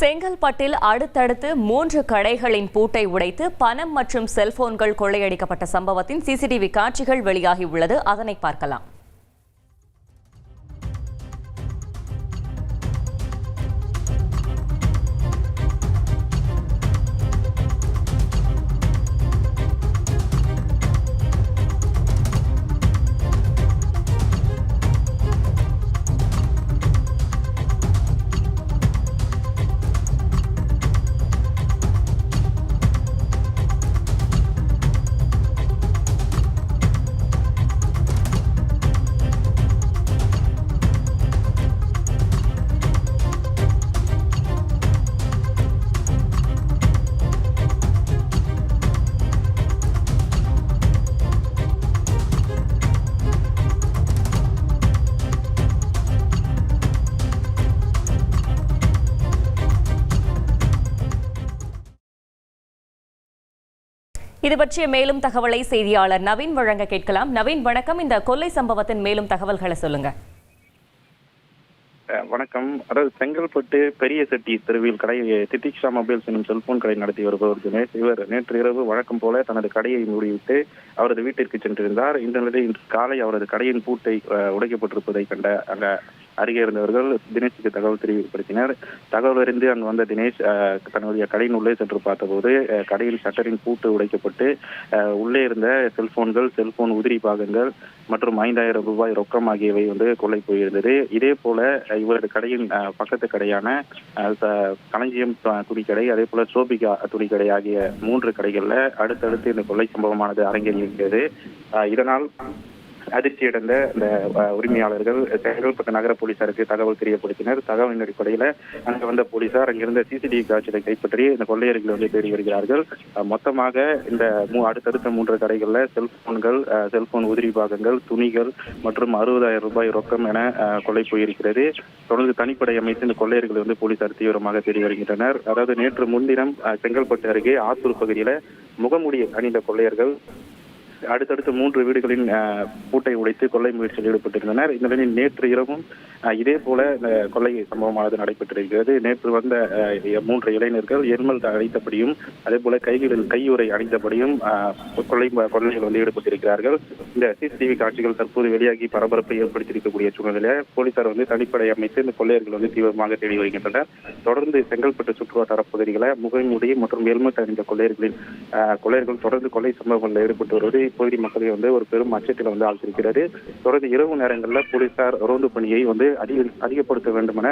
செங்கல்பட்டில் அடுத்தடுத்து 3 கடைகளின் பூட்டை உடைத்து பணம் மற்றும் செல்போன்கள் கொள்ளையடிக்கப்பட்ட சம்பவத்தின் சிசிடிவி காட்சிகள் வெளியாகியுள்ளது. அதனை பார்க்கலாம். இது பற்றிய மேலும் தகவலை செய்தியாளர் நவீன் வழங்க கேட்கலாம். நவீன், வணக்கம். இந்த கொள்ளை சம்பவத்தின் மேலும் தகவல்களை சொல்லுங்க. வணக்கம். அதாவது செங்கல்பட்டு பெரிய செட்டி தெருவில் கடை திதிக்ஷா மொபைல்ஸ் எனும் செல்போன் கடை நடத்தி வருபவர் தினேஷ். இவர் நேற்று இரவு வழக்கம் போல தனது கடையை மூடிவிட்டு அவரது வீட்டிற்கு சென்றிருந்தார். இந்த நிலையில் இன்று காலை அவரது கடையின் பூட்டை உடைக்கப்பட்டிருப்பதை கண்ட அங்க அருகே இருந்தவர்கள் தினேஷுக்கு தகவல் தெரிவிப்படுத்தினர். தகவல் அறிந்து அங்கு வந்த தினேஷ் தன்னுடைய கடையின் உள்ளே சென்று பார்த்தபோது கடையின் ஷட்டரின் பூட்டு உடைக்கப்பட்டு உள்ளே இருந்த செல்போன்கள், செல்போன் உதிரி பாகங்கள் மற்றும் 5000 ரூபாய் ரொக்கம் ஆகியவை கொள்ளை போயிருந்தது. இதே போல இவரது கடையின் பக்கத்து கடையான களஞ்சியம் துணிக்கடை, அதே போல சோபிகா துணிக்கடை ஆகிய 3 கடைகள்ல அடுத்தடுத்து இந்த கொள்ளை சம்பவமானது அரங்கேறியிருக்கிறது. இதனால் அதிர்ச்சியடைந்த இந்த உரிமையாளர்கள் செங்கல்பட்டு நகர போலீசாருக்கு தகவல் தெரியப்படுத்தினர். தகவலின் அடிப்படையில் அங்கு வந்த போலீசார் அங்கிருந்த சிசிடிவி காட்சிகளை கைப்பற்றி இந்த கொள்ளையர்களை தேடி வருகிறார்கள். மொத்தமாக இந்த அடுத்தடுத்த 3 கடைகளில் செல்போன்கள், செல்போன் உதிரி பாகங்கள், துணிகள் மற்றும் 60,000 ரூபாய் ரொக்கம் என கொள்ளை போயிருக்கிறது. தொடர்ந்து தனிப்படை அமைத்து இந்த கொள்ளையர்களை போலீசார் தீவிரமாக தேடி வருகின்றனர். அதாவது நேற்று முன்தினம் செங்கல்பட்டு அருகே ஆத்தூர் பகுதியில் முகமூடி அணிந்த கொள்ளையர்கள் அடுத்தடுத்து 3 வீடுகளின் பூட்டை உடைத்து கொள்ளை முயற்சியில் ஈடுபட்டிருந்தனர். இந்த நிலையில் நேற்று இரவும் இதே போல இந்த கொள்ளை சம்பவமானது நடைபெற்றிருக்கிறது. நேற்று வந்த 3 இளைஞர்கள் எல்மல் அணிந்தபடியும் அதே போல கையுறை அணிந்தபடியும் கொள்ளையில் ஈடுபட்டிருக்கிறார்கள். இந்த சிசிடிவி காட்சிகள் தற்போது வெளியாகி பரபரப்பை ஏற்படுத்தியிருக்கக்கூடிய சூழ்நிலையில் போலீசார் தனிப்படை அமைத்து இந்த கொள்ளையர்கள் தீவிரமாக தேடி வருகின்றனர். தொடர்ந்து செங்கல்பட்டு சுற்றுவட்டார பகுதிகளை முகமூடி மற்றும் ஹெல்மெட் அணிந்த கொள்ளையர்கள் தொடர்ந்து கொள்ளை சம்பவங்களில் ஈடுபட்டு வருவது இப்பகுதி மக்களை ஒரு பெரும் அச்சத்தில் ஆழ்த்திருக்கிறது. தொடர்ந்து இரவு நேரங்களில் போலீசார் ரோந்து பணியை அதிகப்படுத்த வேண்டும் என